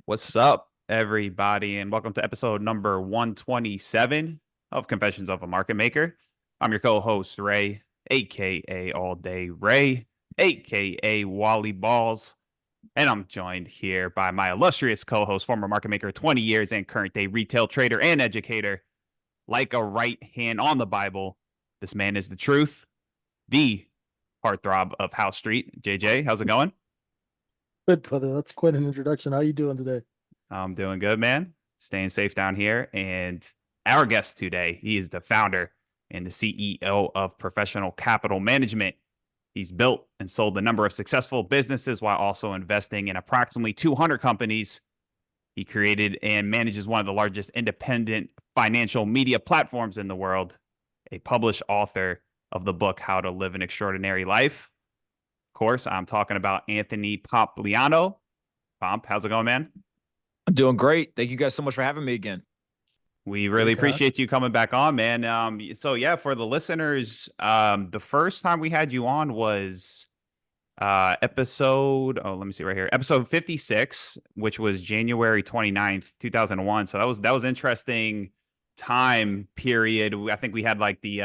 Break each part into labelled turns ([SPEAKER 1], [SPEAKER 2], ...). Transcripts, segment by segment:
[SPEAKER 1] What's up, everybody, and welcome to episode number 127 of Confessions of a Market Maker. I'm your co-host, Ray, aka All Day Ray, aka Wally Balls, and I'm joined here by my illustrious co-host, former market maker, 20 years, and current day retail trader and educator, like a right hand on the Bible. This man is the truth, the heartthrob of House Street. JJ, how's it going?
[SPEAKER 2] Good, brother. That's quite an introduction. How you doing today?
[SPEAKER 1] I'm doing good, man. Staying safe down here. And our guest today, he is the founder and the CEO of Professional Capital Management. He's built and sold a number of successful businesses while also investing in approximately 200 companies. He created and manages one of the largest independent financial media platforms in the world, a published author of the book, How to Live an Extraordinary Life. Of course, I'm talking about Anthony Pompliano. Pomp, how's it going, man?
[SPEAKER 3] I'm doing great. Thank you guys so much for having me again.
[SPEAKER 1] We really appreciate you coming back on, man. So yeah, for the listeners, the first time we had you on was episode, let me see right here, episode 56, which was January 29th, 2001. So that was interesting time period. I think we had like the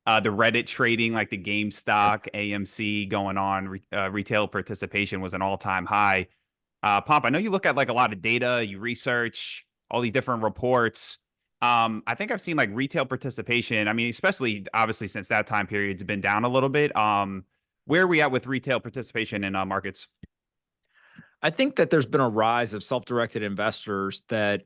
[SPEAKER 1] Reddit trading, like the GameStop, AMC going on. Retail participation was an all-time high. Pomp, I know you look at like a lot of data, you research all these different reports. I think I've seen like retail participation. I mean, especially obviously since that time period, it's been down a little bit. Where are we at with retail participation in markets?
[SPEAKER 3] I think that there's been a rise of self-directed investors that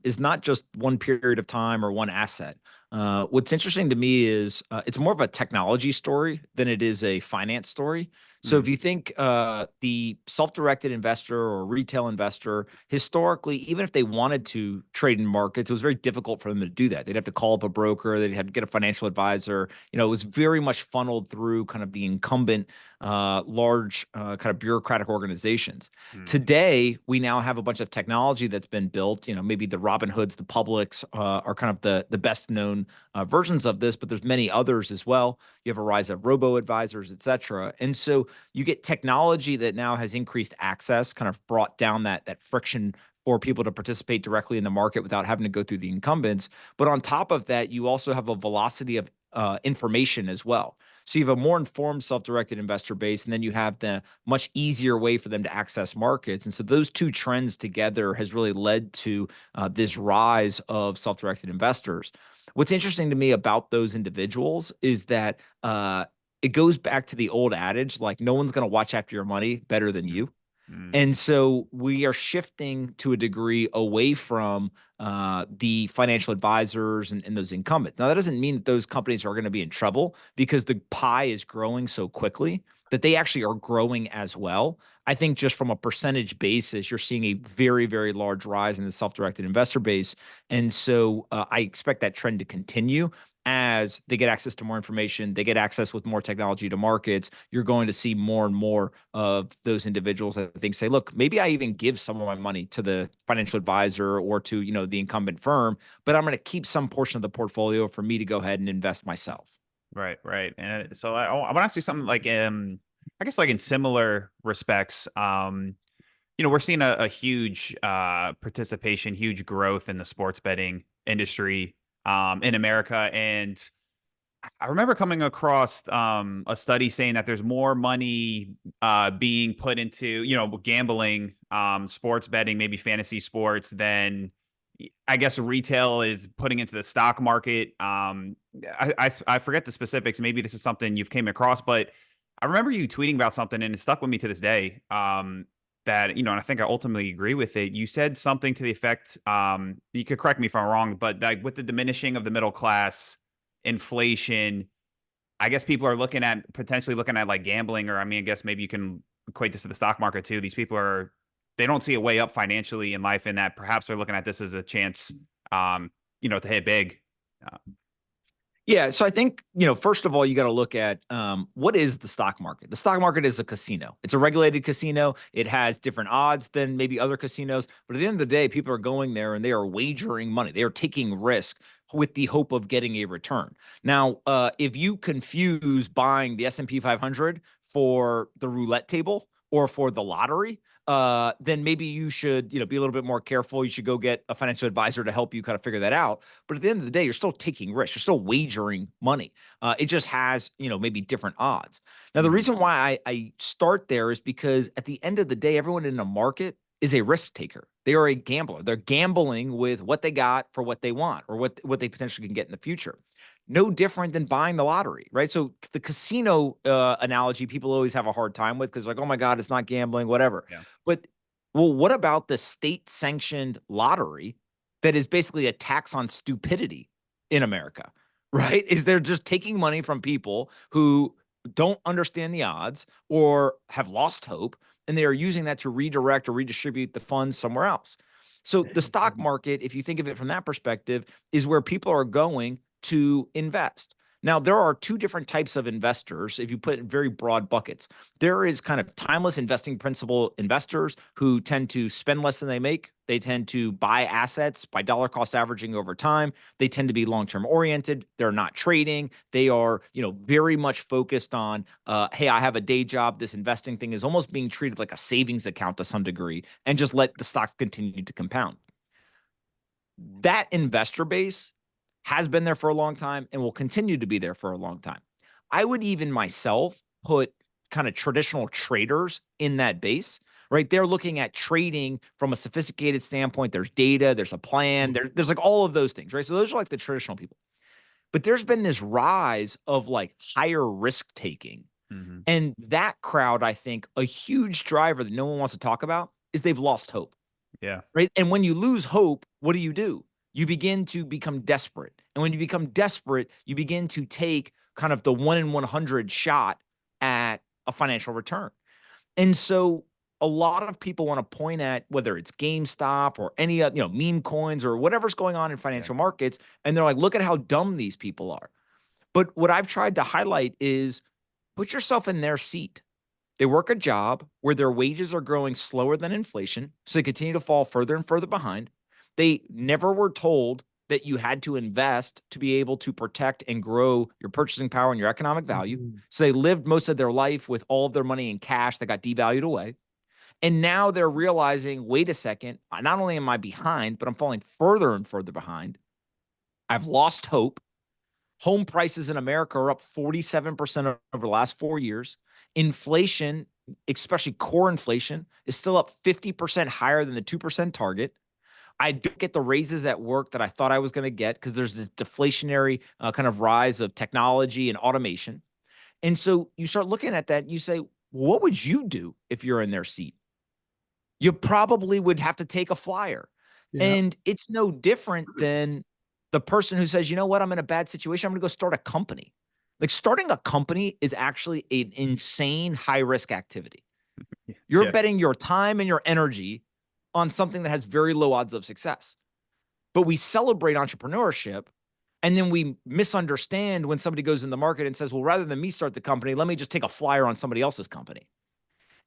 [SPEAKER 3] is not just one period of time or one asset. What's interesting to me is it's more of a technology story than it is a finance story. So if you think the self-directed investor or retail investor, historically, even if they wanted to trade in markets, it was very difficult for them to do that. They'd have to call up a broker. They'd have to get a financial advisor. You know, it was very much funneled through kind of the incumbent large kind of bureaucratic organizations. Today, we now have a bunch of technology that's been built. You know, maybe the Robinhoods, the Publics are kind of the best known versions of this, but there's many others as well. You have a rise of robo-advisors, et cetera. And so you get technology that now has increased access, kind of brought down that friction for people to participate directly in the market without having to go through the incumbents. But on top of that, you also have a velocity of information as well. So you have a more informed self-directed investor base, and then you have the much easier way for them to access markets. And so those two trends together has really led to this rise of self-directed investors. What's interesting to me about those individuals is that it goes back to the old adage, like no one's going to watch after your money better than you. And so we are shifting to a degree away from the financial advisors and those incumbents. Now, that doesn't mean that those companies are going to be in trouble because the pie is growing so quickly that they actually are growing as well. I think just from a percentage basis, you're seeing a very, very large rise in the self-directed investor base. And so I expect that trend to continue. As they get access to more information, they get access with more technology to markets, you're going to see more and more of those individuals that think, say, look, maybe I even give some of my money to the financial advisor or to, you know, the incumbent firm, but I'm going to keep some portion of the portfolio for me to go ahead and invest myself.
[SPEAKER 1] Right, right. And so I want to ask you something like, I guess like in similar respects, you know, we're seeing a huge participation, huge growth in the sports betting industry in America. And I remember coming across a study saying that there's more money being put into, you know, gambling, sports betting, maybe fantasy sports than I guess retail is putting into the stock market. I forget the specifics. Maybe this is something you've came across, but I remember you tweeting about something and it stuck with me to this day. That, you know, and I think I ultimately agree with it. You said something to the effect, you could correct me if I'm wrong, but like with the diminishing of the middle class, inflation, I guess people are potentially looking at like gambling, or I mean, I guess maybe you can equate this to the stock market too. These people they don't see a way up financially in life, and that perhaps they're looking at this as a chance, you know, to hit big.
[SPEAKER 3] Yeah. So I think, you know, first of all, you got to look at what is the stock market? The stock market is a casino. It's a regulated casino. It has different odds than maybe other casinos. But at the end of the day, people are going there and they are wagering money. They are taking risk with the hope of getting a return. Now, if you confuse buying the S&P 500 for the roulette table or for the lottery, then maybe you should, be a little bit more careful. You should go get a financial advisor to help you kind of figure that out. But at the end of the day, you're still taking risks. You're still wagering money. It just has, maybe different odds. Now, the reason why I start there is because at the end of the day, everyone in the market is a risk taker. They are a gambler. They're gambling with what they got for what they want or what they potentially can get in the future. No different than buying the lottery, right? So the casino analogy, people always have a hard time with because like, oh my God, it's not gambling, whatever.
[SPEAKER 1] Yeah.
[SPEAKER 3] But well, what about the state-sanctioned lottery that is basically a tax on stupidity in America, right? Is they're just taking money from people who don't understand the odds or have lost hope, and they are using that to redirect or redistribute the funds somewhere else. So the stock market, if you think of it from that perspective, is where people are going to invest. Now, there are two different types of investors if you put in very broad buckets. There is kind of timeless investing principle investors who tend to spend less than they make. They tend to buy assets by dollar cost averaging over time. They tend to be long-term oriented. They're not trading. They are, very much focused on, hey, I have a day job. This investing thing is almost being treated like a savings account to some degree and just let the stocks continue to compound. That investor base has been there for a long time and will continue to be there for a long time. I would even myself put kind of traditional traders in that base, right? They're looking at trading from a sophisticated standpoint. There's data, there's a plan, there's like all of those things, right? So those are like the traditional people. But there's been this rise of like higher risk taking. And that crowd, I think, a huge driver that no one wants to talk about is they've lost hope.
[SPEAKER 1] Yeah.
[SPEAKER 3] Right. And when you lose hope, what do? You begin to become desperate. And when you become desperate, you begin to take kind of the 1 in 100 shot at a financial return. And so a lot of people want to point at whether it's GameStop or any, meme coins or whatever's going on in financial markets. And they're like, look at how dumb these people are. But what I've tried to highlight is put yourself in their seat. They work a job where their wages are growing slower than inflation, so they continue to fall further and further behind. They never were told that you had to invest to be able to protect and grow your purchasing power and your economic value. So they lived most of their life with all of their money in cash that got devalued away. And now they're realizing, wait a second, not only am I behind, but I'm falling further and further behind. I've lost hope. Home prices in America are up 47% over the last 4 years. Inflation, especially core inflation, is still up 50% higher than the 2% target. I don't get the raises at work that I thought I was going to get because there's this deflationary kind of rise of technology and automation. And so you start looking at that and you say, what would you do if you're in their seat? You probably would have to take a flyer. Yeah. And it's no different than the person who says, you know what, I'm in a bad situation. I'm going to go start a company. Like starting a company is actually an insane high risk activity. You're betting your time and your energy on something that has very low odds of success. But we celebrate entrepreneurship and then we misunderstand when somebody goes in the market and says, well, rather than me start the company, let me just take a flyer on somebody else's company.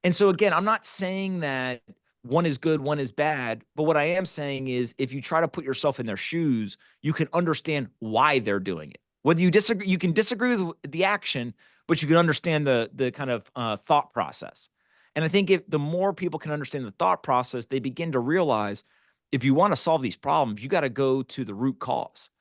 [SPEAKER 3] And so again, I'm not saying that one is good, one is bad. But what I am saying is if you try to put yourself in their shoes, you can understand why they're doing it. Whether you disagree, you can disagree with the action, but you can understand the kind of thought process. And I think if the more people can understand the thought process, they begin to realize if you want to solve these problems, you got to go to the root cause.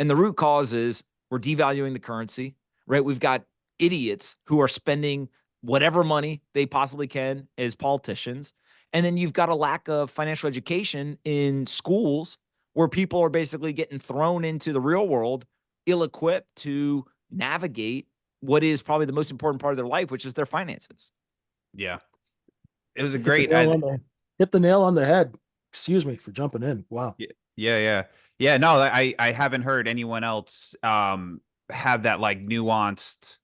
[SPEAKER 3] And the root cause is we're devaluing the currency, right? We've got idiots who are spending whatever money they possibly can as politicians. And then you've got a lack of financial education in schools where people are basically getting thrown into the real world, ill-equipped to navigate what is probably the most important part of their life, which is their finances.
[SPEAKER 1] Yeah. It was a great
[SPEAKER 2] hit the nail on the head. Excuse me for jumping in. Wow.
[SPEAKER 1] Yeah. No, I haven't heard anyone else have that like nuanced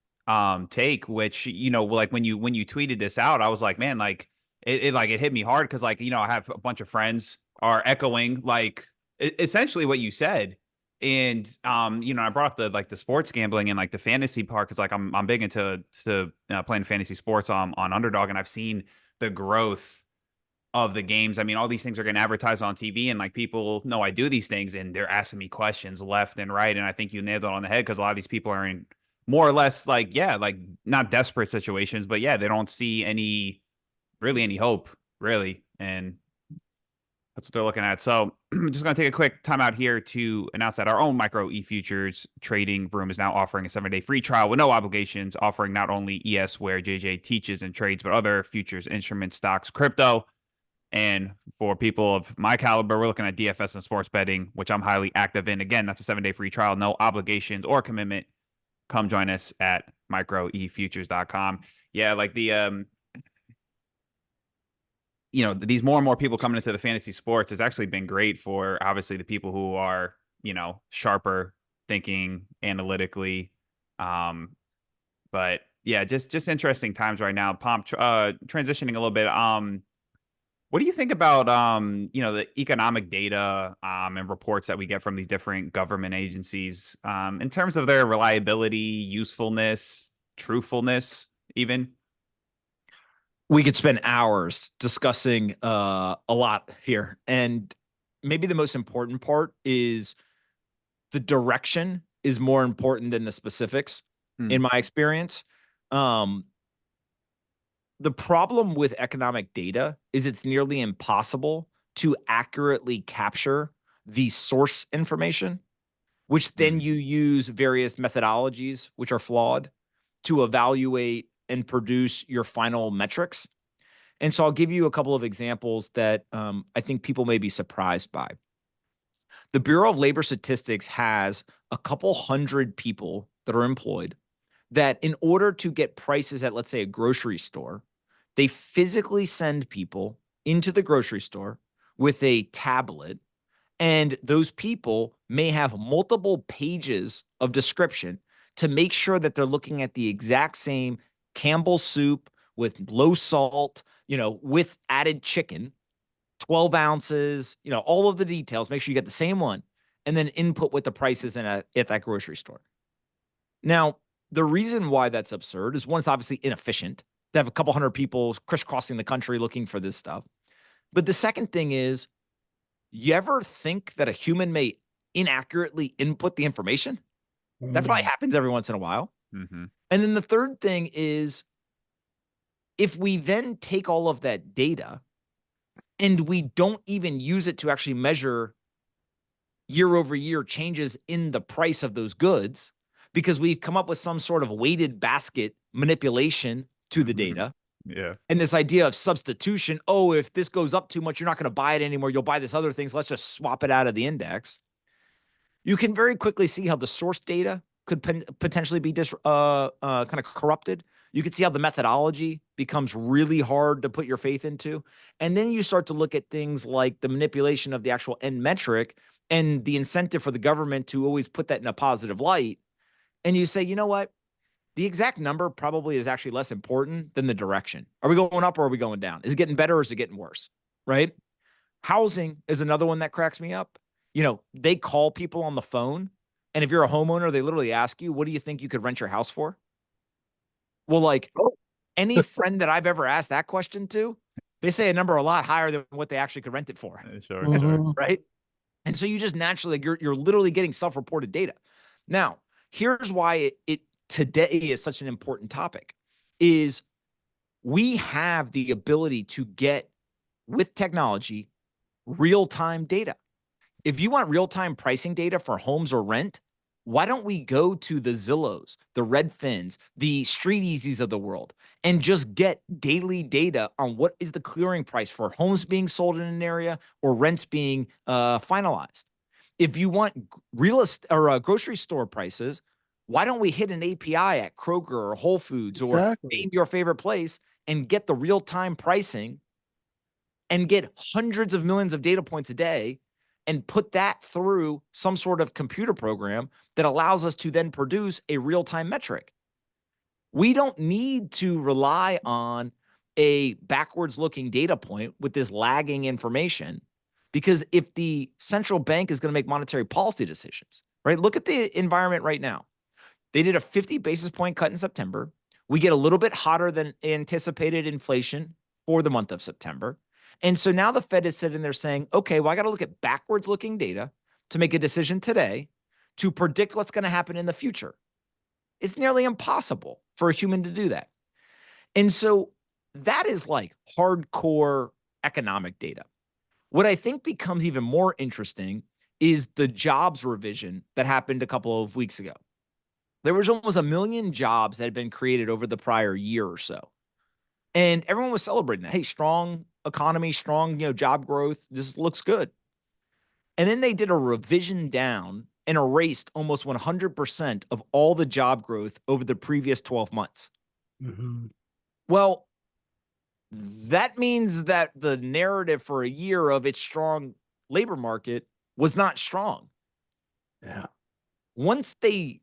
[SPEAKER 1] take, which, like when you tweeted this out, I was like, man, like it hit me hard because like, I have a bunch of friends are echoing like essentially what you said. And I brought up the sports gambling and like the fantasy part because like I'm big into playing fantasy sports on Underdog, and I've seen the growth of the games. I mean, all these things are getting advertised on TV, and like people know I do these things, and they're asking me questions left and right. And I think you nailed it on the head because a lot of these people are in more or less like not desperate situations, but they don't see any really any hope, really. And that's what they're looking at. So I'm just going to take a quick time out here to announce that our own micro e-futures trading room is now offering a 7-day free trial with no obligations, offering not only ES where JJ teaches and trades, but other futures, instruments, stocks, crypto. And for people of my caliber, we're looking at DFS and sports betting, which I'm highly active in. Again, that's a 7-day free trial, no obligations or commitment. Come join us at microefutures.com. Yeah, like the these more and more people coming into the fantasy sports has actually been great for obviously the people who are, sharper thinking analytically. But yeah, just interesting times right now. Transitioning a little bit. What do you think about the economic data and reports that we get from these different government agencies in terms of their reliability, usefulness, truthfulness, even?
[SPEAKER 3] We could spend hours discussing a lot here. And maybe the most important part is the direction is more important than the specifics, in my experience. The problem with economic data is it's nearly impossible to accurately capture the source information, which then you use various methodologies, which are flawed, to evaluate and produce your final metrics. And so I'll give you a couple of examples that I think people may be surprised by. The Bureau of Labor Statistics has a couple hundred people that are employed that in order to get prices at, let's say, a grocery store, they physically send people into the grocery store with a tablet, and those people may have multiple pages of description to make sure that they're looking at the exact same Campbell's soup with low salt, with added chicken, 12 ounces, all of the details. Make sure you get the same one, and then input what the price is at that grocery store. Now, the reason why that's absurd is, one, it's obviously inefficient to have a couple hundred people crisscrossing the country looking for this stuff. But the second thing is, you ever think that a human may inaccurately input the information? That probably happens every once in a while.
[SPEAKER 1] Mm-hmm.
[SPEAKER 3] And then the third thing is, if we then take all of that data and we don't even use it to actually measure year over year changes in the price of those goods, because we've come up with some sort of weighted basket manipulation to the data.
[SPEAKER 1] Yeah.
[SPEAKER 3] And this idea of substitution, oh, if this goes up too much, you're not going to buy it anymore. You'll buy this other thing. So let's just swap it out of the index. You can very quickly see how the source data could potentially be kind of corrupted. You can see how the methodology becomes really hard to put your faith into. And then you start to look at things like the manipulation of the actual end metric and the incentive for the government to always put that in a positive light. And you say, you know what? The exact number probably is actually less important than the direction. Are we going up or are we going down? Is it getting better or is it getting worse? Right? Housing is another one that cracks me up. They call people on the phone, and if you're a homeowner, they literally ask you, what do you think you could rent your house for? Well, any friend that I've ever asked that question to, they say a number a lot higher than what they actually could rent it for.
[SPEAKER 1] Sure.
[SPEAKER 3] Right? And so you just naturally, you're literally getting self-reported data. Now, here's why it today is such an important topic, is we have the ability to get, with technology, real-time data. If you want real-time pricing data for homes or rent, why don't we go to the Zillows, the Redfins, the StreetEasy's of the world, and just get daily data on what is the clearing price for homes being sold in an area or rents being finalized? If you want real estate or grocery store prices, why don't we hit an API at Kroger or Whole Foods or name your favorite place and get the real-time pricing and get hundreds of millions of data points a day and put that through some sort of computer program that allows us to then produce a real-time metric? We don't need to rely on a backwards-looking data point with this lagging information, because if the central bank is going to make monetary policy decisions, right? Look at the environment right now. They did a 50 basis point cut in September. We get a little bit hotter than anticipated inflation for the month of September. And so now the Fed is sitting there saying, okay, well, I got to look at backwards looking data to make a decision today to predict what's going to happen in the future. It's nearly impossible for a human to do that. And so that is like hardcore economic data. What I think becomes even more interesting is the jobs revision that happened a couple of weeks ago. There was almost 1 million jobs that had been created over the prior year or so. And everyone was celebrating that. Hey, strong economy, strong, job growth. This looks good. And then they did a revision down and erased almost 100% of all the job growth over the previous 12 months.
[SPEAKER 2] Mm-hmm.
[SPEAKER 3] Well, that means that the narrative for a year of its strong labor market was not strong.
[SPEAKER 2] Yeah.
[SPEAKER 3] Once they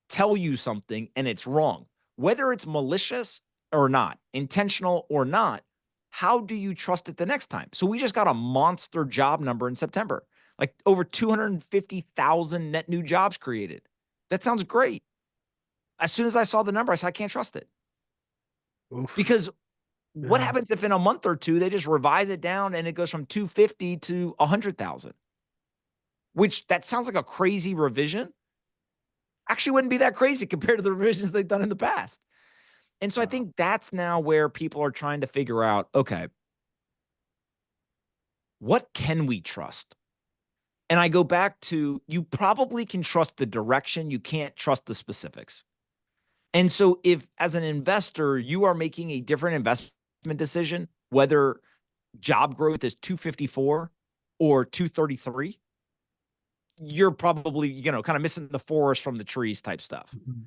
[SPEAKER 3] tell you something and it's wrong, whether it's malicious or not, intentional or not, how do you trust it the next time? So we just got a monster job number in September, like over 250,000 net new jobs created. That sounds great. As soon as I saw the number, I said, I can't trust it.
[SPEAKER 2] Oof.
[SPEAKER 3] Because what
[SPEAKER 2] Yeah.
[SPEAKER 3] happens if in a month or two, they just revise it down and it goes from 250 to 100,000, which that sounds like a crazy revision. Actually wouldn't be that crazy compared to the revisions they've done in the past. And so I
[SPEAKER 2] Wow.
[SPEAKER 3] think that's now where people are trying to figure out, okay, what can we trust? And I go back to, you probably can trust the direction, you can't trust the specifics. And so if as an investor, you are making a different investment decision, whether job growth is 254 or 233, you're probably, kind of missing the forest from the trees type stuff.
[SPEAKER 2] Mm-hmm.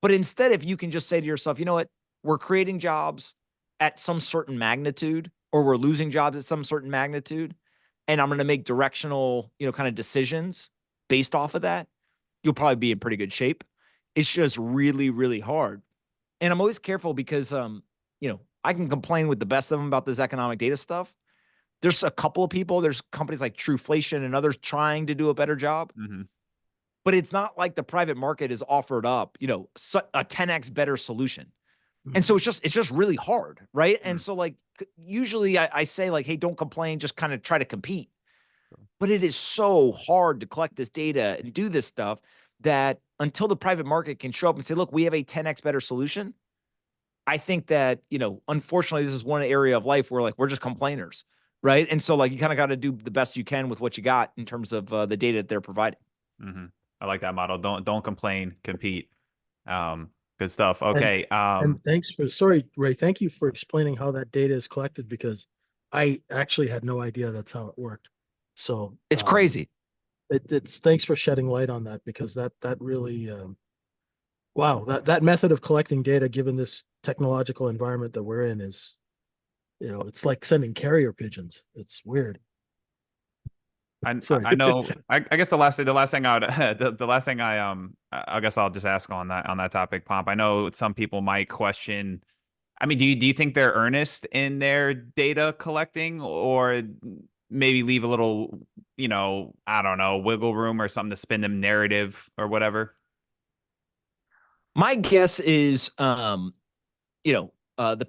[SPEAKER 3] But instead, if you can just say to yourself, you know what, we're creating jobs at some certain magnitude, or we're losing jobs at some certain magnitude, and I'm going to make directional, kind of decisions based off of that, you'll probably be in pretty good shape. It's just really, really hard. And I'm always careful because, I can complain with the best of them about this economic data stuff. There's a couple of people, there's companies like Trueflation and others trying to do a better job.
[SPEAKER 1] Mm-hmm.
[SPEAKER 3] But it's not like the private market is offered up, a 10x better solution. And so it's just really hard, right? And so like usually I say like, hey, don't complain, just kind of try to compete. But it is so hard to collect this data and do this stuff that until the private market can show up and say, look, we have a 10x better solution. I think that, unfortunately, this is one area of life where like we're just complainers, right? And so like you kind of got to do the best you can with what you got in terms of the data that they're providing.
[SPEAKER 1] Mm-hmm. I like that model. Don't complain, compete. Good stuff.
[SPEAKER 2] And
[SPEAKER 1] Okay.
[SPEAKER 2] thanks sorry, Ray, thank you for explaining how that data is collected, because I actually had no idea that's how it worked. So
[SPEAKER 3] It's crazy.
[SPEAKER 2] It's thanks for shedding light on that, because that really wow, that method of collecting data, given this technological environment that we're in, is, it's like sending carrier pigeons. It's weird. Sorry.
[SPEAKER 1] I know. I guess the last thing I would, the last thing I guess I'll just ask on that topic, Pomp. I know some people might question. I mean, do you think they're earnest in their data collecting, or maybe leave a little, I don't know, wiggle room or something to spin them narrative or whatever?
[SPEAKER 3] My guess is, the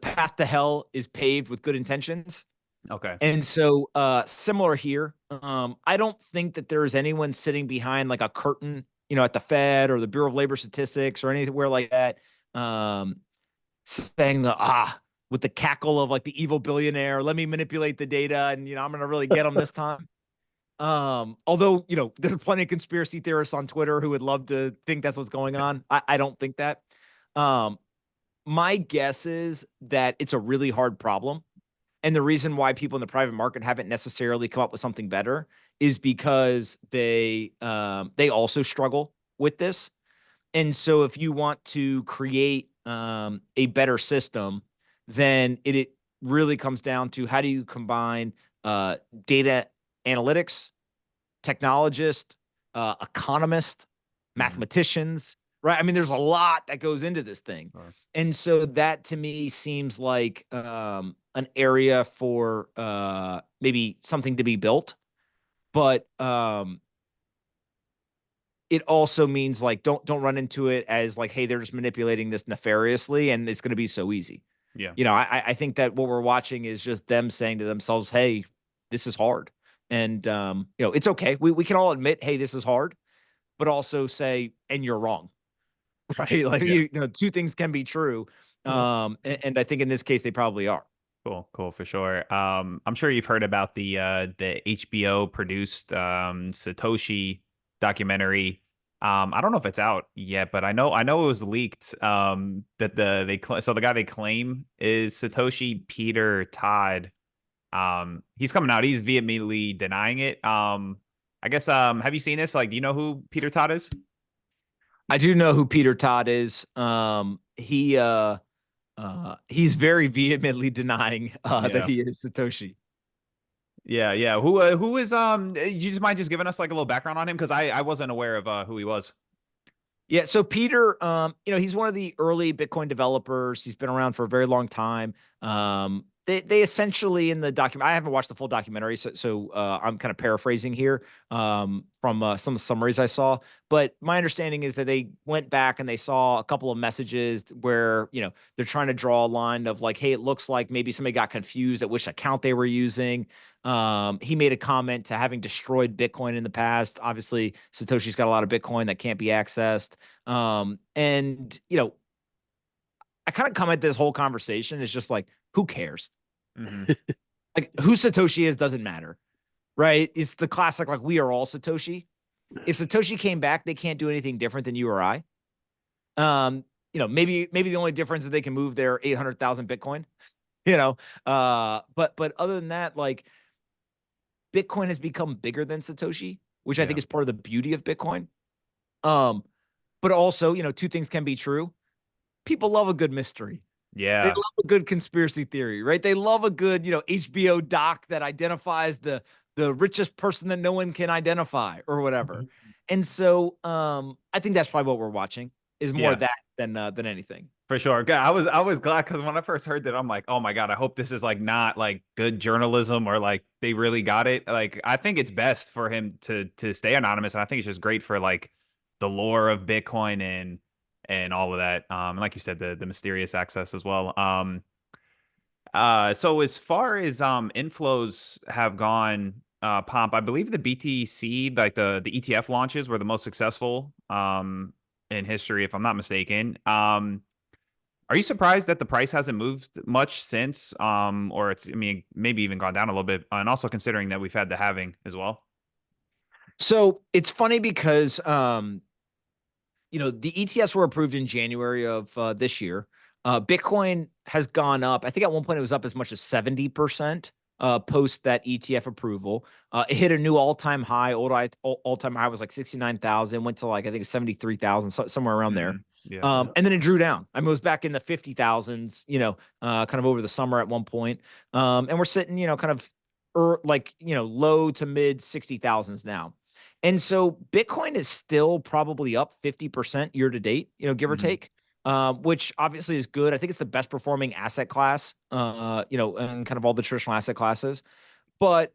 [SPEAKER 3] path to hell is paved with good intentions.
[SPEAKER 1] Okay.
[SPEAKER 3] And so similar here. I don't think that there is anyone sitting behind like a curtain, at the Fed or the Bureau of Labor Statistics or anywhere like that, saying with the cackle of like the evil billionaire, let me manipulate the data and, I'm going to really get them this time. Although, there's plenty of conspiracy theorists on Twitter who would love to think that's what's going on. I don't think that. My guess is that it's a really hard problem. And the reason why people in the private market haven't necessarily come up with something better is because they also struggle with this. And so if you want to create a better system, then it really comes down to how do you combine data analytics, technologist, economist, mathematicians, right? I mean, there's a lot that goes into this thing.
[SPEAKER 1] Sure.
[SPEAKER 3] And so that to me seems like an area for maybe something to be built. But it also means like don't run into it as like, hey, they're just manipulating this nefariously and it's going to be so easy.
[SPEAKER 1] Yeah.
[SPEAKER 3] I think that what we're watching is just them saying to themselves, hey, this is hard. And it's okay. We can all admit, hey, this is hard, but also say, and you're wrong. Right. Like,
[SPEAKER 1] Yeah.
[SPEAKER 3] two things can be true. And I think in this case, they probably are.
[SPEAKER 1] Cool, for sure. I'm sure you've heard about the HBO produced Satoshi documentary. I don't know if it's out yet, but I know it was leaked. That so the guy they claim is Satoshi Peter Todd. He's coming out. He's vehemently denying it. I guess have you seen this? Like, do you know who Peter Todd is?
[SPEAKER 3] I do know who Peter Todd is. He's very vehemently denying that
[SPEAKER 1] Yeah.
[SPEAKER 3] he is Satoshi.
[SPEAKER 1] Yeah. Who is you just mind just giving us like a little background on him? Because I wasn't aware of who he was.
[SPEAKER 3] Yeah, so Peter, he's one of the early Bitcoin developers. He's been around for a very long time. They essentially in the document. I haven't watched the full documentary, so I'm kind of paraphrasing here from some of the summaries I saw. But my understanding is that they went back and they saw a couple of messages where they're trying to draw a line of like, hey, it looks like maybe somebody got confused at which account they were using. He made a comment to having destroyed Bitcoin in the past. Obviously, Satoshi's got a lot of Bitcoin that can't be accessed. And I kind of comment this whole conversation is just like, who cares? Like who Satoshi is doesn't matter, right? It's the classic, like we are all Satoshi. If Satoshi came back, they can't do anything different than you or I. Maybe the only difference is they can move their 800,000 Bitcoin, but other than that, like Bitcoin has become bigger than Satoshi, which I think is part of the beauty of Bitcoin. But also, two things can be true. People love a good mystery.
[SPEAKER 1] Yeah.
[SPEAKER 3] They love a good conspiracy theory, right? They love a good, HBO doc that identifies the richest person that no one can identify or whatever. And so I think that's probably what we're watching is more that than anything.
[SPEAKER 1] For sure. I was glad because when I first heard that, I'm like, oh my God, I hope this is like not like good journalism or like they really got it. Like I think it's best for him to stay anonymous. And I think it's just great for like the lore of Bitcoin and all of that. And like you said, the mysterious access as well. So as far as inflows have gone, Pomp, I believe the BTC, like the ETF launches were the most successful in history, if I'm not mistaken. Are you surprised that the price hasn't moved much since? Or it's, I mean, maybe even gone down a little bit, and also considering that we've had the halving as well.
[SPEAKER 3] So it's funny because the ETFs were approved in January of this year. Bitcoin has gone up. I think at one point it was up as much as 70% post that ETF approval. It hit a new all-time high. All-time high was like 69,000, went to like, I think 73,000, somewhere around there.
[SPEAKER 1] Yeah.
[SPEAKER 3] And then it drew down. I mean, it was back in the 50,000s, kind of over the summer at one point. And we're sitting, kind of low to mid 60,000s now. And so Bitcoin is still probably up 50% year to date, give or take, which obviously is good. I think it's the best performing asset class, and kind of all the traditional asset classes. But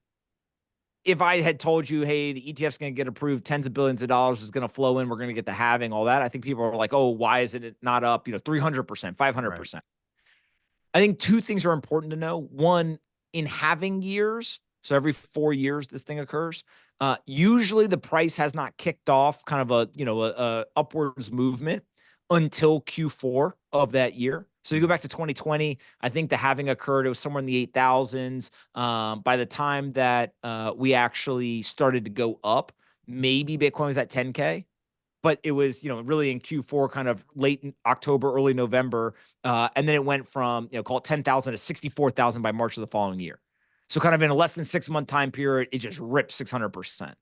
[SPEAKER 3] if I had told you, hey, the ETF's going to get approved, tens of billions of dollars is going to flow in, we're going to get the halving, all that, I think people are like, oh, why isn't it not up, 300%, 500%? Right. I think two things are important to know. One, in halving years, so every 4 years this thing occurs, usually the price has not kicked off kind of a upwards movement until Q4 of that year. So you go back to 2020, I think the halving occurred, it was somewhere in the 8,000s. By the time that we actually started to go up, maybe Bitcoin was at 10K. But it was, really in Q4, kind of late in October, early November. And then it went from, call it 10,000 to 64,000 by March of the following year. So kind of in a less than 6 month time period, it just ripped 600%.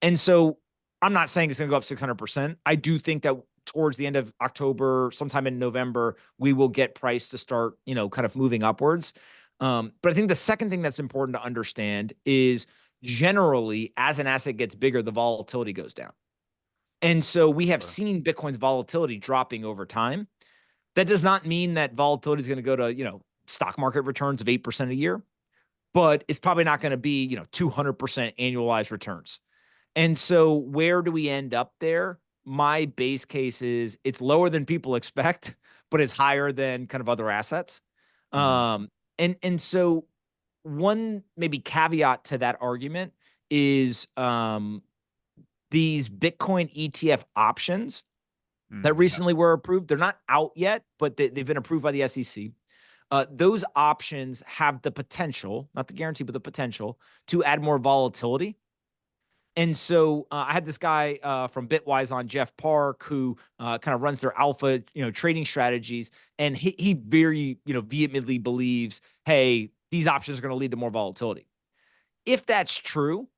[SPEAKER 3] And so I'm not saying it's going to go up 600%. I do think that towards the end of October, sometime in November, we will get price to start, kind of moving upwards. But I think the second thing that's important to understand is generally as an asset gets bigger, the volatility goes down. And so we have seen Bitcoin's volatility dropping over time. That does not mean that volatility is going to go to, stock market returns of 8% a year, but it's probably not going to be, 200% annualized returns. And so where do we end up there? My base case is it's lower than people expect, but it's higher than kind of other assets. And so one maybe caveat to that argument is, these Bitcoin ETF options that
[SPEAKER 1] Yeah.
[SPEAKER 3] recently were approved. They're not out yet, but they've been approved by the SEC. Those options have the potential, not the guarantee, but the potential to add more volatility. And so I had this guy from Bitwise on, Jeff Park, who kind of runs their alpha, trading strategies. And he very, vehemently believes, hey, these options are going to lead to more volatility. If that's true,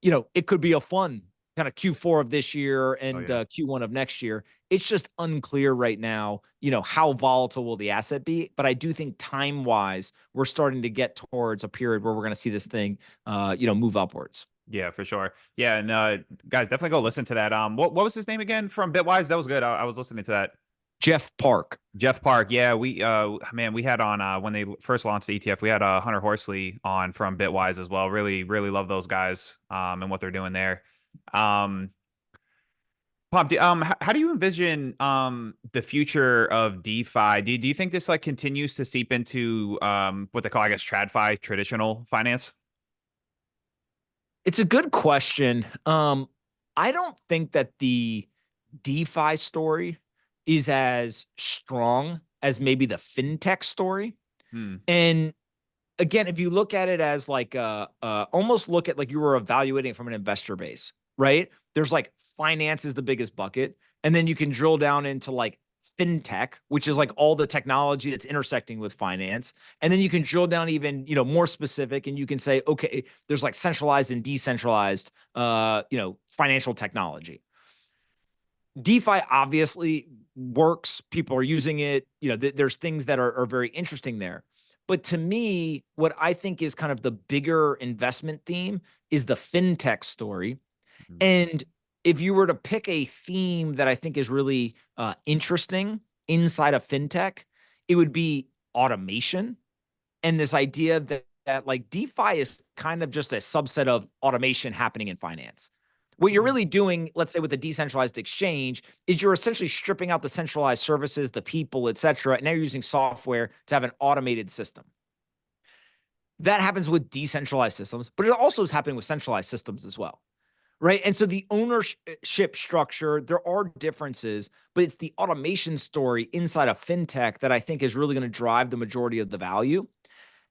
[SPEAKER 3] it could be a fun kind of Q4 of this year and Q1 of next year. It's just unclear right now, how volatile will the asset be. But I do think time-wise, we're starting to get towards a period where we're going to see this thing, move upwards.
[SPEAKER 1] Yeah, for sure. Yeah, and guys, definitely go listen to that. What was his name again from Bitwise? That was good. I was listening to that.
[SPEAKER 3] Jeff Park.
[SPEAKER 1] Jeff Park. Yeah, we we had on when they first launched the ETF, we had Hunter Horsley on from Bitwise as well. Really, really love those guys and what they're doing there. Pop, how do you envision the future of DeFi? Do you think this like continues to seep into what they call, I guess, TradFi, traditional finance?
[SPEAKER 3] It's a good question. I don't think that the DeFi story is as strong as maybe the fintech story. And again, if you look at it as like almost look at like you were evaluating it from an investor base, right? There's like finance is the biggest bucket, and then you can drill down into like fintech, which is like all the technology that's intersecting with finance. And then you can drill down even, more specific, and you can say, okay, there's like centralized and decentralized, financial technology. DeFi obviously works. People are using it. There's things that are very interesting there. But to me, what I think is kind of the bigger investment theme is the fintech story. And if you were to pick a theme that I think is really interesting inside of fintech, it would be automation and this idea that like DeFi is kind of just a subset of automation happening in finance. What you're really doing, let's say with a decentralized exchange, is you're essentially stripping out the centralized services, the people, et cetera, and now you're using software to have an automated system. That happens with decentralized systems, but it also is happening with centralized systems as well. Right. And so the ownership structure, there are differences, but it's the automation story inside of fintech that I think is really going to drive the majority of the value.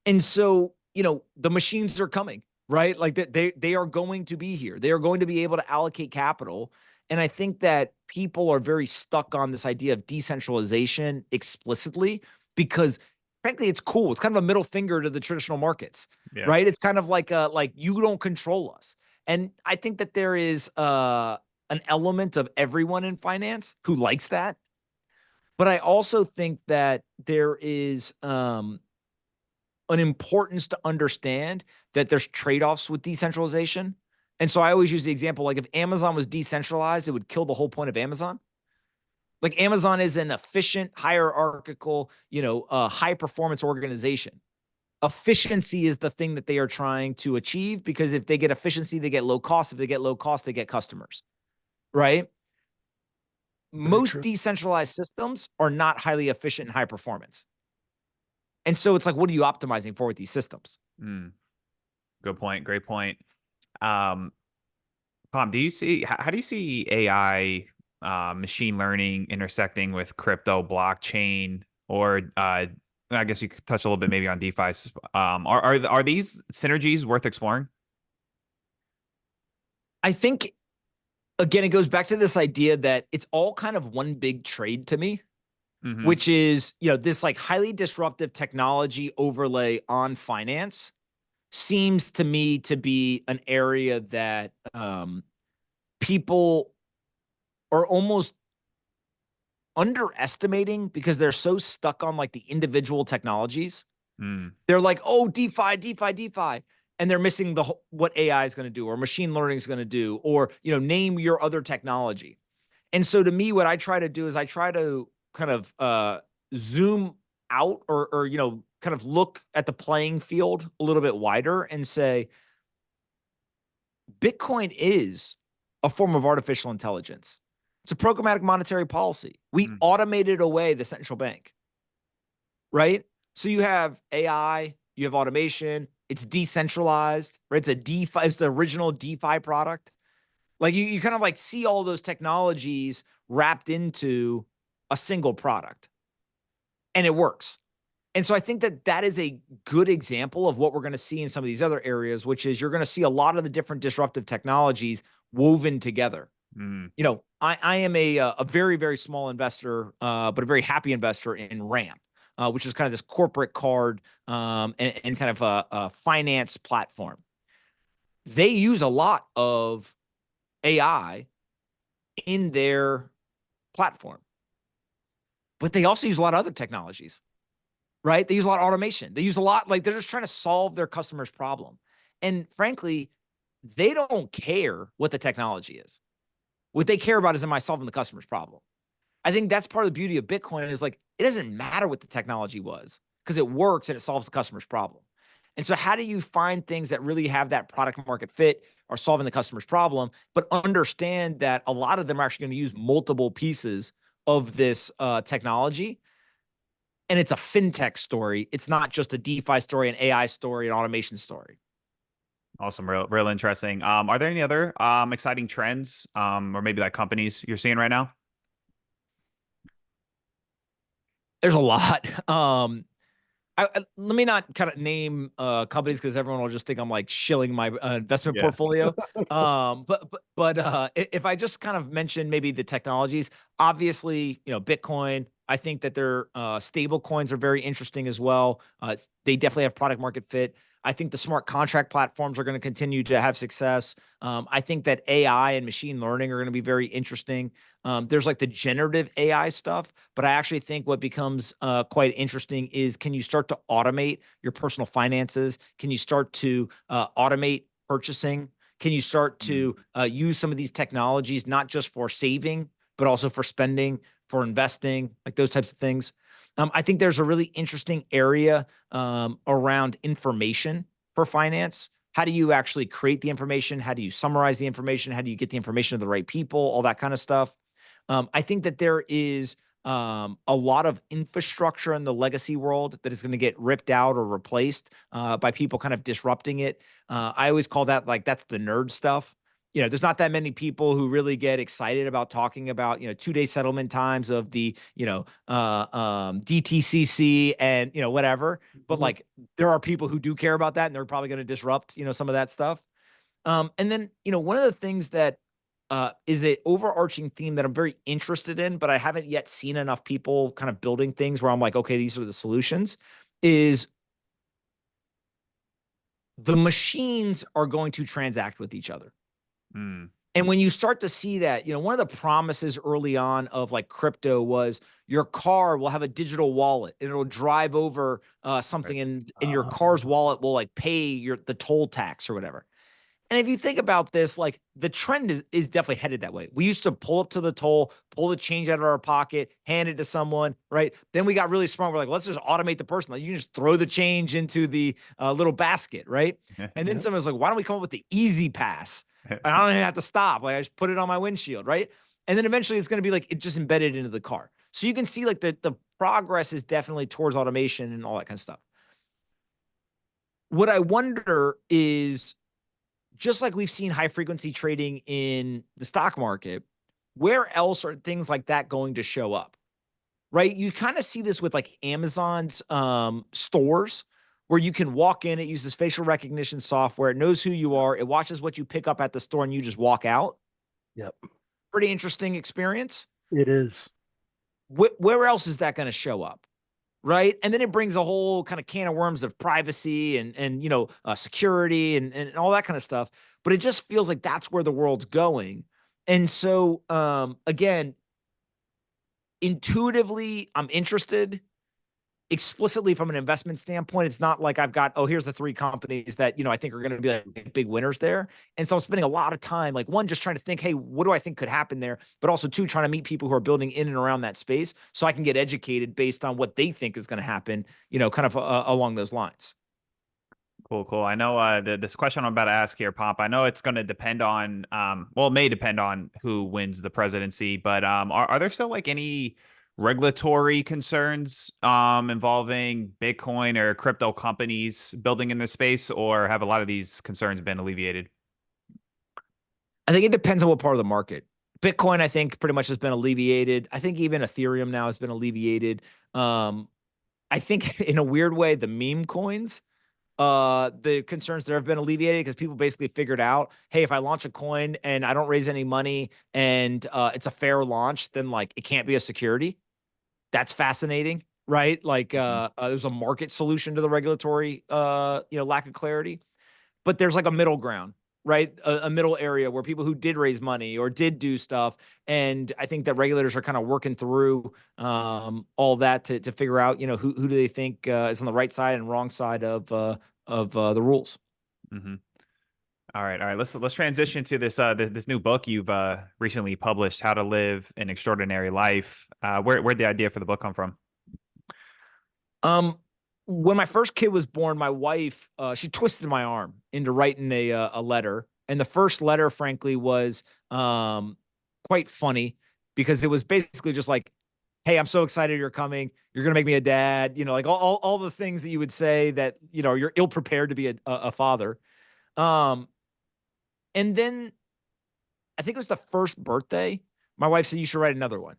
[SPEAKER 3] And so, the machines are coming, right? Like they are going to be here. They are going to be able to allocate capital. And I think that people are very stuck on this idea of decentralization explicitly because frankly, it's cool. It's kind of a middle finger to the traditional markets, right? It's kind of like you don't control us. And I think that there is an element of everyone in finance who likes that. But I also think that there is an importance to understand that there's trade-offs with decentralization. And so I always use the example, like if Amazon was decentralized, it would kill the whole point of Amazon. Like Amazon is an efficient, hierarchical, high-performance organization. Efficiency is the thing that they are trying to achieve because if they get efficiency, they get low cost. If they get low cost, they get customers, right? Most decentralized systems are not highly efficient and high performance. And so it's like, what are you optimizing for with these systems?
[SPEAKER 1] Good point. Great point. Pom, how do you see AI, machine learning intersecting with crypto, blockchain, or I guess you could touch a little bit maybe on DeFi. Are these synergies worth exploring?
[SPEAKER 3] I think, again, it goes back to this idea that it's all kind of one big trade to me, which is, this like highly disruptive technology overlay on finance seems to me to be an area that people are almost underestimating because they're so stuck on like the individual technologies. They're like, oh, DeFi, DeFi, DeFi. And they're missing what AI is going to do or machine learning is going to do, or, name your other technology. And so to me, what I try to do is I try to kind of zoom out or kind of look at the playing field a little bit wider and say, Bitcoin is a form of artificial intelligence. It's a programmatic monetary policy. We automated away the central bank, right? So you have AI, you have automation, it's decentralized, right? It's a DeFi, it's the original DeFi product. Like you kind of like see all those technologies wrapped into a single product, and it works. And so I think that that is a good example of what we're going to see in some of these other areas, which is you're going to see a lot of the different disruptive technologies woven together.
[SPEAKER 1] Mm.
[SPEAKER 3] You know, I am a very, very small investor, but a very happy investor in Ramp, which is kind of this corporate card and kind of a finance platform. They use a lot of AI in their platform, but they also use a lot of other technologies, right? They use a lot of automation. They use a lot, like they're just trying to solve their customer's problem. And frankly, they don't care what the technology is. What they care about is, am I solving the customer's problem? I think that's part of the beauty of Bitcoin is like, it doesn't matter what the technology was because it works and it solves the customer's problem. And so how do you find things that really have that product market fit or solving the customer's problem, but understand that a lot of them are actually going to use multiple pieces of this technology? And it's a fintech story. It's not just a DeFi story, an AI story, an automation story.
[SPEAKER 1] Awesome. Real interesting. Are there any other exciting trends or maybe like companies you're seeing right now?
[SPEAKER 3] There's a lot. Let me not kind of name companies because everyone will just think I'm like shilling my investment
[SPEAKER 1] Yeah.
[SPEAKER 3] portfolio. But if I just kind of mention maybe the technologies, obviously, you know, Bitcoin. I think that their stable coins are very interesting as well. They definitely have product market fit. I think the smart contract platforms are going to continue to have success. I think that AI and machine learning are going to be very interesting. There's like the generative AI stuff, but I actually think what becomes quite interesting is, can you start to automate your personal finances? Can you start to automate purchasing? Can you start to use some of these technologies, not just for saving, but also for spending, for investing, like those types of things? I think there's a really interesting area around information for finance. How do you actually create the information? How do you summarize the information? How do you get the information to the right people? All that kind of stuff. I think that there is a lot of infrastructure in the legacy world that is going to get ripped out or replaced by people kind of disrupting it. I always call that like, that's the nerd stuff. You know, there's not that many people who really get excited about talking about, you know, 2-day settlement times of the, you know, DTCC and, you know, whatever. But like, there are people who do care about that, and they're probably going to disrupt, you know, some of that stuff. And then, you know, one of the things that is a overarching theme that I'm very interested in, but I haven't yet seen enough people kind of building things where I'm like, okay, these are the solutions, is the machines are going to transact with each other.
[SPEAKER 1] Mm.
[SPEAKER 3] And when you start to see that, you know, one of the promises early on of like crypto was your car will have a digital wallet and it'll drive over something, and your car's wallet will like pay the toll tax or whatever. And if you think about this, like the trend is definitely headed that way. We used to pull up to the toll, pull the change out of our pocket, hand it to someone, right? Then we got really smart. We're like, let's just automate the person. Like, you can just throw the change into the little basket, right? And then someone was like, why don't we come up with the easy pass? I don't even have to stop. Like, I just put it on my windshield, right? And then eventually it's going to be like, it just embedded into the car. So you can see like the progress is definitely towards automation and all that kind of stuff. What I wonder is, just like we've seen high frequency trading in the stock market, where else are things like that going to show up? Right? You kind of see this with like Amazon's stores, where you can walk in, it uses facial recognition software, it knows who you are, it watches what you pick up at the store, and you just walk out.
[SPEAKER 2] Yep.
[SPEAKER 3] Pretty interesting experience.
[SPEAKER 2] It is.
[SPEAKER 3] Where else is that going to show up? Right. And then it brings a whole kind of can of worms of privacy and you know, security and all that kind of stuff. But it just feels like that's where the world's going. And so, again, intuitively, I'm interested. Explicitly from an investment standpoint, it's not like I've got, oh, here's the 3 companies that, you know, I think are going to be like big winners there. And so I'm spending a lot of time, like, one, just trying to think, hey, what do I think could happen there? But also 2, trying to meet people who are building in and around that space so I can get educated based on what they think is going to happen, you know, kind of along those lines.
[SPEAKER 1] Cool. I know this question I'm about to ask here, Pomp. I know it's going to depend on, well, it may depend on who wins the presidency, but are there still like any regulatory concerns involving Bitcoin or crypto companies building in this space, or have a lot of these concerns been alleviated?
[SPEAKER 3] I think it depends on what part of the market. Bitcoin, I think, pretty much has been alleviated. I think even Ethereum now has been alleviated. I think in a weird way, the meme coins, the concerns there have been alleviated because people basically figured out, hey, if I launch a coin and I don't raise any money and it's a fair launch, then like it can't be a security. That's fascinating, right? Like there's a market solution to the regulatory lack of clarity. But there's like a middle ground, right? A middle area where people who did raise money or did do stuff. And I think that regulators are kind of working through all that to figure out, who do they think is on the right side and wrong side of the rules.
[SPEAKER 1] Mm-hmm. All right, all right. Let's transition to this new book you've recently published, How to Live an Extraordinary Life. Where'd the idea for the book come from?
[SPEAKER 3] When my first kid was born, my wife, she twisted my arm into writing a letter. And the first letter, frankly, was quite funny because it was basically just like, hey, I'm so excited you're coming. You're going to make me a dad. Like all the things that you would say that, you're ill prepared to be a father. And then I think it was the first birthday. My wife said, you should write another one.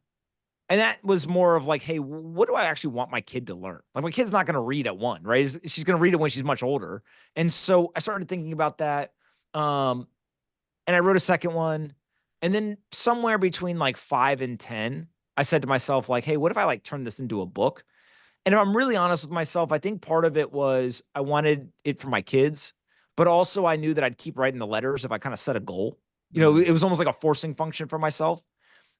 [SPEAKER 3] And that was more of like, hey, what do I actually want my kid to learn? Like my kid's not going to read at 1, right? She's going to read it when she's much older. And so I started thinking about that. And I wrote a second one. And then somewhere between like 5 and 10, I said to myself, like, hey, what if I like turn this into a book? And if I'm really honest with myself, I think part of it was I wanted it for my kids, but also I knew that I'd keep writing the letters if I kind of set a goal. It was almost like a forcing function for myself.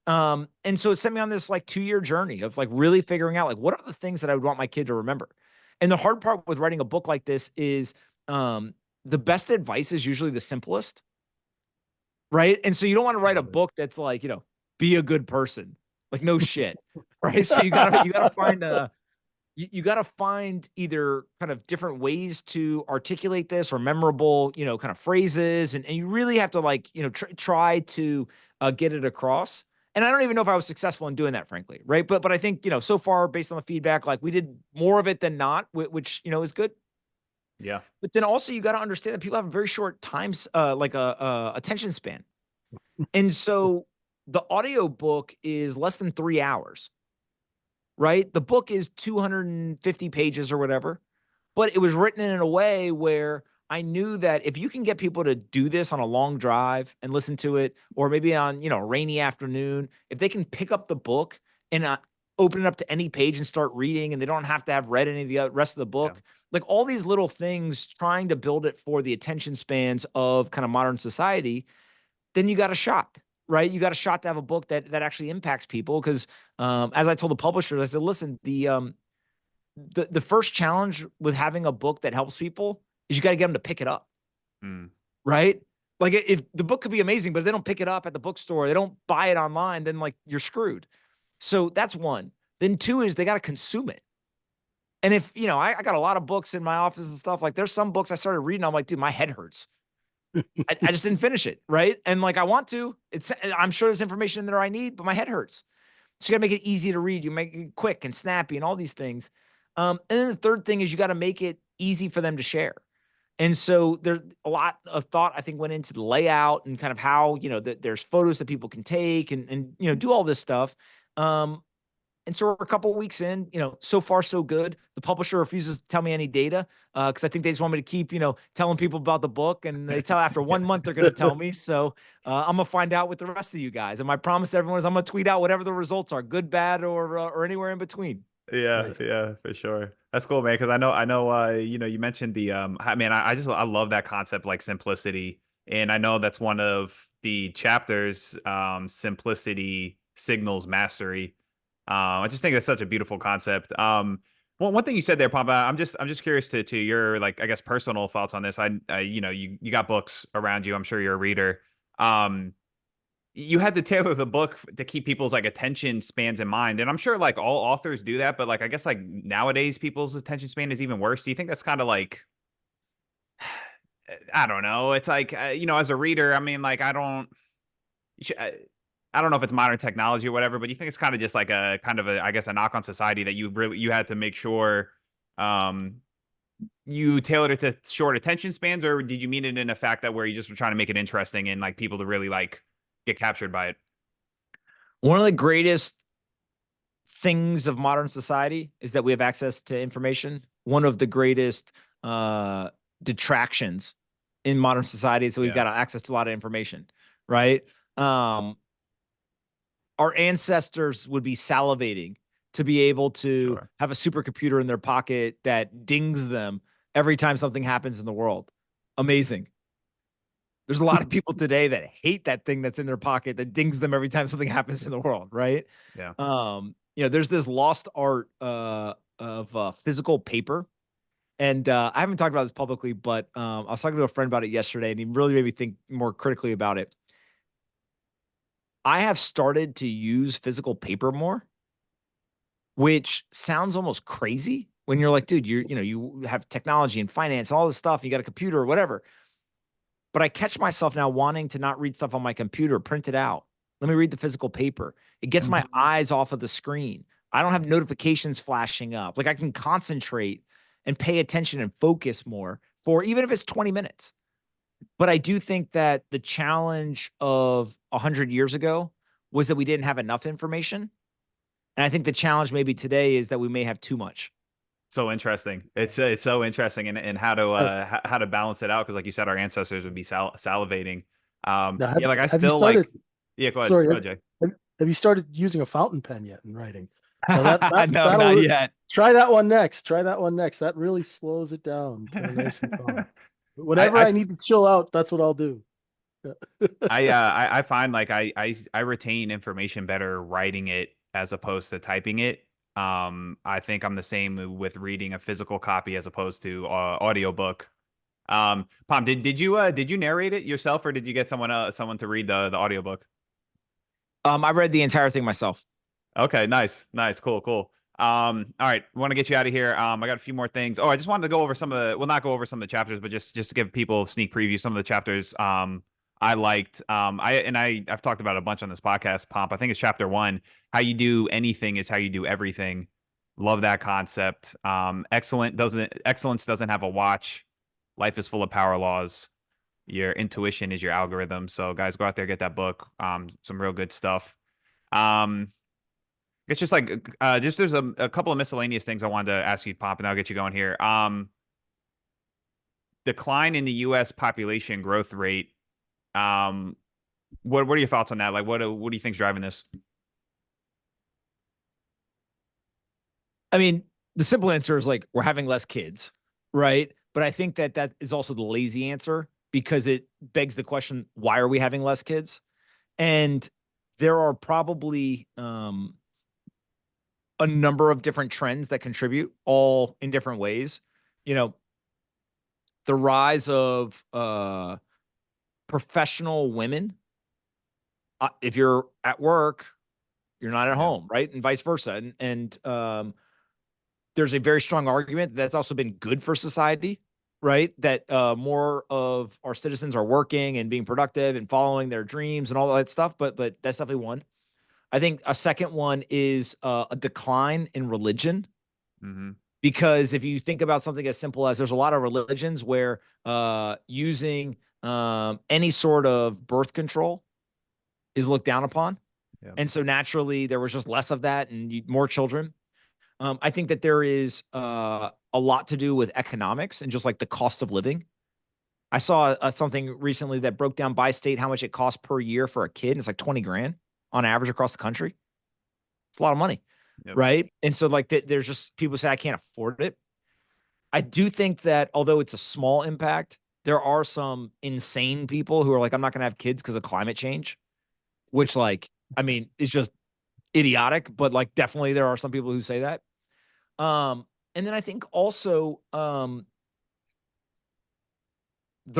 [SPEAKER 3] And so it sent me on this like 2-year journey of like really figuring out like what are the things that I would want my kid to remember. And the hard part with writing a book like this is the best advice is usually the simplest, right? And so you don't want to write a book that's like, be a good person. Like no shit. Right. So you gotta find you got to find either kind of different ways to articulate this or memorable, kind of phrases. And you really have to like, try to get it across. And I don't even know if I was successful in doing that, frankly. Right. But I think, so far based on the feedback, like we did more of it than not, which, is good.
[SPEAKER 1] Yeah.
[SPEAKER 3] But then also you got to understand that people have a very short times, like a attention span. And so the audio book is less than 3 hours. Right? The book is 250 pages or whatever, but it was written in a way where I knew that if you can get people to do this on a long drive and listen to it, or maybe on, a rainy afternoon, if they can pick up the book and open it up to any page and start reading, and they don't have to have read any of the rest of the book, like all these little things, trying to build it for the attention spans of kind of modern society, then you got a shot. Right. You got a shot to have a book that actually impacts people. Cause as I told the publisher, I said, listen, the first challenge with having a book that helps people is you got to get them to pick it up. Right. Like if the book could be amazing, but if they don't pick it up at the bookstore, they don't buy it online, then like you're screwed. So that's one. Then 2 is they got to consume it. And if, I got a lot of books in my office and stuff, like there's some books I started reading. I'm like, dude, my head hurts. I just didn't finish it, right? And like I want to. I'm sure there's information in there I need, but my head hurts. So you gotta make it easy to read. You make it quick and snappy and all these things. And then the third thing is you got to make it easy for them to share. And so there's a lot of thought I think went into the layout and kind of how that there's photos that people can take and do all this stuff. And so we're a couple of weeks in, so far so good. The publisher refuses to tell me any data because I think they just want me to keep, telling people about the book. And they tell after 1 month they're going to tell me. So I'm gonna find out with the rest of you guys. And my promise to everyone is I'm gonna tweet out whatever the results are, good, bad, or anywhere in between.
[SPEAKER 1] Yeah,
[SPEAKER 2] Nice.
[SPEAKER 1] yeah, for sure. That's cool, man. Because I know, you mentioned I love that concept, like simplicity, and I know that's one of the chapters. Simplicity signals mastery. I just think that's such a beautiful concept. One thing you said there, Pampa, I'm just curious to your like I guess personal thoughts on this. You got books around you. I'm sure you're a reader. You had to tailor the book to keep people's like attention spans in mind, and I'm sure like all authors do that, but like I guess like nowadays people's attention span is even worse. Do you think that's kind of like I don't know? It's like as a reader, I mean, like I don't know if it's modern technology or whatever, but you think it's kind of just like a kind of a I guess a knock on society that you had to make sure, um, you tailored it to short attention spans, or did you mean it in a fact that where you just were trying to make it interesting and like people to really like get captured by it?
[SPEAKER 3] One of the greatest things of modern society is that we have access to information. One of the greatest detractions in modern society is that we've got access to a lot of information, right? Our ancestors would be salivating to be able to have a supercomputer in their pocket that dings them every time something happens in the world. Amazing. There's a lot of people today that hate that thing that's in their pocket that dings them every time something happens in the world, right?
[SPEAKER 1] Yeah.
[SPEAKER 3] There's this lost art of physical paper. And I haven't talked about this publicly, but I was talking to a friend about it yesterday, and he really made me think more critically about it. I have started to use physical paper more, which sounds almost crazy when you're like, dude, you have technology and finance, all this stuff, you got a computer or whatever. But I catch myself now wanting to not read stuff on my computer, print it out. Let me read the physical paper. It gets my eyes off of the screen. I don't have notifications flashing up. Like I can concentrate and pay attention and focus more for even if it's 20 minutes. But I do think that the challenge of 100 years ago was that we didn't have enough information. And I think the challenge maybe today is that we may have too much.
[SPEAKER 1] So interesting. It's so interesting and how to balance it out. Cause like you said, our ancestors would be salivating.
[SPEAKER 2] Now,
[SPEAKER 1] Yeah, like I
[SPEAKER 2] have you
[SPEAKER 1] still
[SPEAKER 2] started?
[SPEAKER 1] yeah, go ahead.
[SPEAKER 2] Sorry,
[SPEAKER 1] Go ahead, Jay.
[SPEAKER 2] have you started using a fountain pen yet in writing? Now
[SPEAKER 3] No,
[SPEAKER 2] that'll
[SPEAKER 3] not yet.
[SPEAKER 2] Try that one next. Try that one next. That really slows it down. Kind of nice and calm. Whenever I need to chill out, that's what I'll do.
[SPEAKER 1] I find like I retain information better writing it as opposed to typing it. I think I'm the same with reading a physical copy as opposed to audiobook. Pom, did you narrate it yourself or did you get someone to read the audiobook?
[SPEAKER 3] I read the entire thing myself.
[SPEAKER 1] Okay, nice, cool. All right, want to get you out of here. I got a few more things. Oh, I just wanted to go over some of the, well, not go over some of the chapters, but just to give people a sneak preview. Some of the chapters I liked. I've talked about a bunch on this podcast, Pomp. I think it's chapter 1. How you do anything is how you do everything. Love that concept. Excellence doesn't have a watch. Life is full of power laws. Your intuition is your algorithm. So guys, go out there, get that book. Some real good stuff. It's just like there's a couple of miscellaneous things I wanted to ask you, Pomp, and I'll get you going here. Decline in the U.S. population growth rate. What are your thoughts on that? Like, what do you think's driving this?
[SPEAKER 3] I mean, the simple answer is like we're having less kids, right? But I think that is also the lazy answer because it begs the question: why are we having less kids? And there are probably a number of different trends that contribute, all in different ways. The rise of professional women. If you're at work, you're not at home, right? And vice versa. And there's a very strong argument that's also been good for society, right? That more of our citizens are working and being productive and following their dreams and all that stuff. But that's definitely one. I think a second one is a decline in religion.
[SPEAKER 1] Mm-hmm.
[SPEAKER 3] Because if you think about something as simple as there's a lot of religions where using any sort of birth control is looked down upon. Yeah. And so naturally there was just less of that and more children. I think that there is a lot to do with economics and just like the cost of living. I saw something recently that broke down by state how much it costs per year for a kid. And it's like 20 grand on average across the country. It's a lot of money. Yep. Right. And so like there's just people say, I can't afford it. I do think that although it's a small impact, there are some insane people who are like, I'm not going to have kids because of climate change, which like, I mean, it's just idiotic, but like definitely there are some people who say that. And then I think also the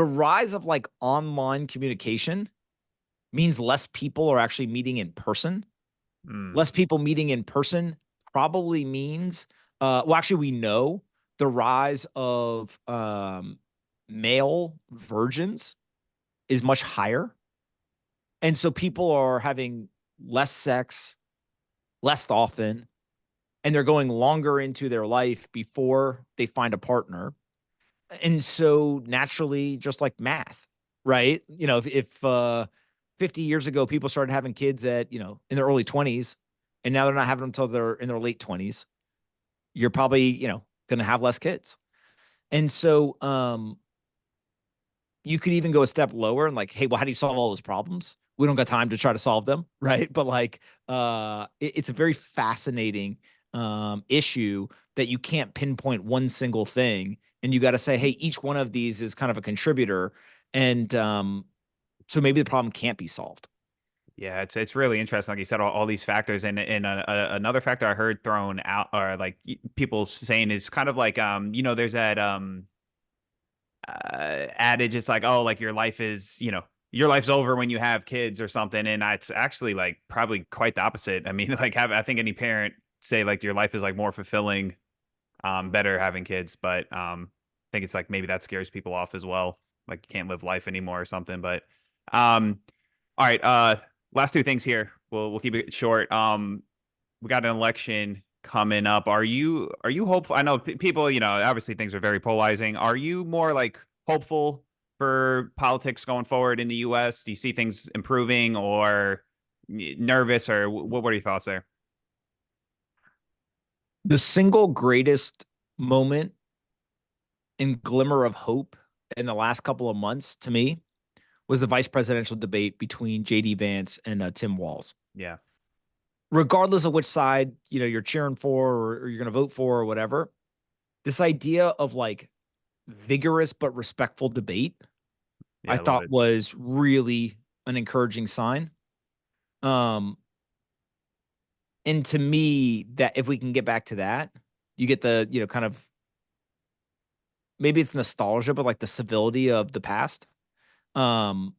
[SPEAKER 3] rise of like online communication means less people are actually meeting in person. Less people meeting in person probably means, well, actually, we know the rise of male virgins is much higher. And so people are having less sex, less often, and they're going longer into their life before they find a partner. And so naturally, just like math, right? If 50 years ago people started having kids at, in their early 20s, and now they're not having them until they're in their late 20s, you're probably, going to have less kids. And so you could even go a step lower and like, hey, well, how do you solve all those problems? We don't got time to try to solve them, right? But like it's a very fascinating issue that you can't pinpoint one single thing. And you got to say, hey, each one of these is kind of a contributor. And so maybe the problem can't be solved.
[SPEAKER 1] Yeah, it's really interesting. Like you said, all these factors, and another factor I heard thrown out, or like people saying, is kind of like there's that adage. It's like, oh, like your life is, your life's over when you have kids or something, and it's actually like probably quite the opposite. I mean, like I think any parent say like your life is like more fulfilling, better having kids, but I think it's like maybe that scares people off as well. Like you can't live life anymore or something. But um, all right, last two things here. We'll keep it short. We got an election coming up. Are you hopeful? I know people, obviously things are very polarizing. Are you more like hopeful for politics going forward in the US? Do you see things improving, or nervous, or what are your thoughts there?
[SPEAKER 3] The single greatest moment and glimmer of hope in the last couple of months to me was the vice presidential debate between JD Vance and Tim Walz.
[SPEAKER 1] Yeah.
[SPEAKER 3] Regardless of which side, you're cheering for or you're going to vote for or whatever, this idea of like vigorous but respectful debate,
[SPEAKER 1] Yeah,
[SPEAKER 3] I
[SPEAKER 1] I love
[SPEAKER 3] thought
[SPEAKER 1] it.
[SPEAKER 3] was really an encouraging sign. Um, and to me, that if we can get back to that, you get the, kind of maybe it's nostalgia, but like the civility of the past. Um,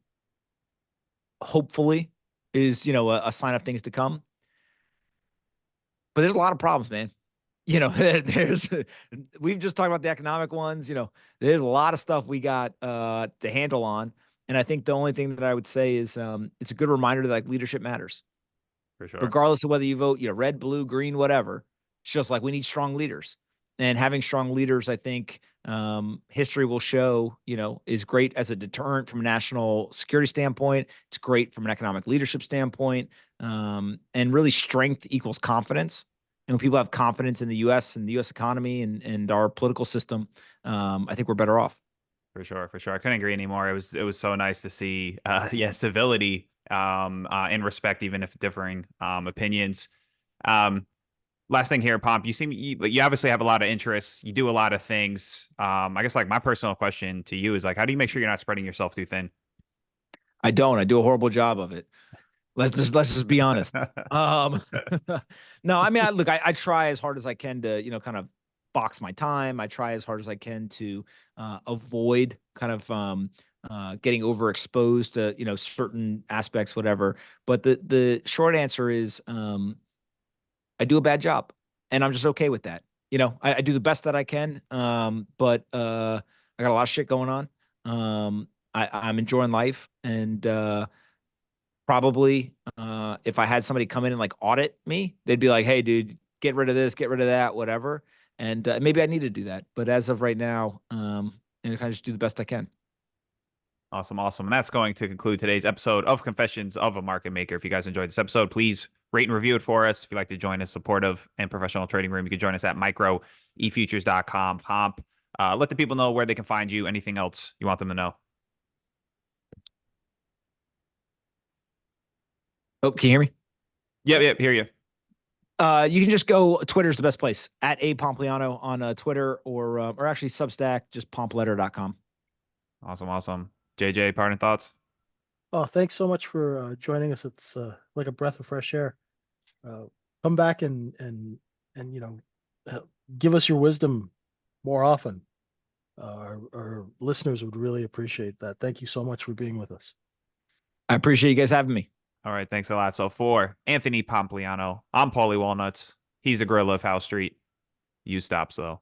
[SPEAKER 3] hopefully is, a sign of things to come. But there's a lot of problems, man. There's we've just talked about the economic ones, there's a lot of stuff we got to handle on. And I think the only thing that I would say is it's a good reminder that like leadership matters.
[SPEAKER 1] For sure.
[SPEAKER 3] Regardless of whether you vote, red, blue, green, whatever. It's just like we need strong leaders. And having strong leaders, I think history will show, is great as a deterrent from a national security standpoint. It's great from an economic leadership standpoint. And really strength equals confidence. And when people have confidence in the U.S. and the U.S. economy and our political system, I think we're better off.
[SPEAKER 1] For sure, for sure. I couldn't agree anymore. It was so nice to see yeah, civility and respect, even if differing opinions. Um Last thing here, Pomp, you obviously have a lot of interests. You do a lot of things. I guess like my personal question to you is like, how do you make sure you're not spreading yourself too thin?
[SPEAKER 3] I don't. I do a horrible job of it. Let's just be honest. Um, no, I mean, I try as hard as I can to, kind of box my time. I try as hard as I can to avoid kind of getting overexposed to, certain aspects, whatever. But the short answer is I do a bad job, and I'm just okay with that. I do the best that I can. But I got a lot of shit going on. I'm enjoying life, and probably if I had somebody come in and like audit me, they'd be like, hey, dude, get rid of this, get rid of that, whatever. And maybe I need to do that. But as of right now, I kind of just do the best I can.
[SPEAKER 1] Awesome, awesome. And that's going to conclude today's episode of Confessions of a Market Maker. If you guys enjoyed this episode, please rate and review it for us. If you'd like to join a supportive and professional trading room, you can join us at microefutures.com. Pomp, let the people know where they can find you. Anything else you want them to know?
[SPEAKER 3] Oh, can you hear me?
[SPEAKER 1] Yep, yep, hear you.
[SPEAKER 3] You can just go. Twitter's the best place at a Pompliano on Twitter or actually Substack, just pompletter.com.
[SPEAKER 1] Awesome, awesome. JJ, parting thoughts?
[SPEAKER 2] Oh, thanks so much for joining us. It's like a breath of fresh air. Come back and uh, give us your wisdom more often. Our listeners would really appreciate that. Thank you so much for being with us.
[SPEAKER 3] I appreciate you guys having me.
[SPEAKER 1] All right, thanks a lot. So for Anthony Pompliano, I'm Paulie Walnuts. He's the gorilla of House Street. You stop, though.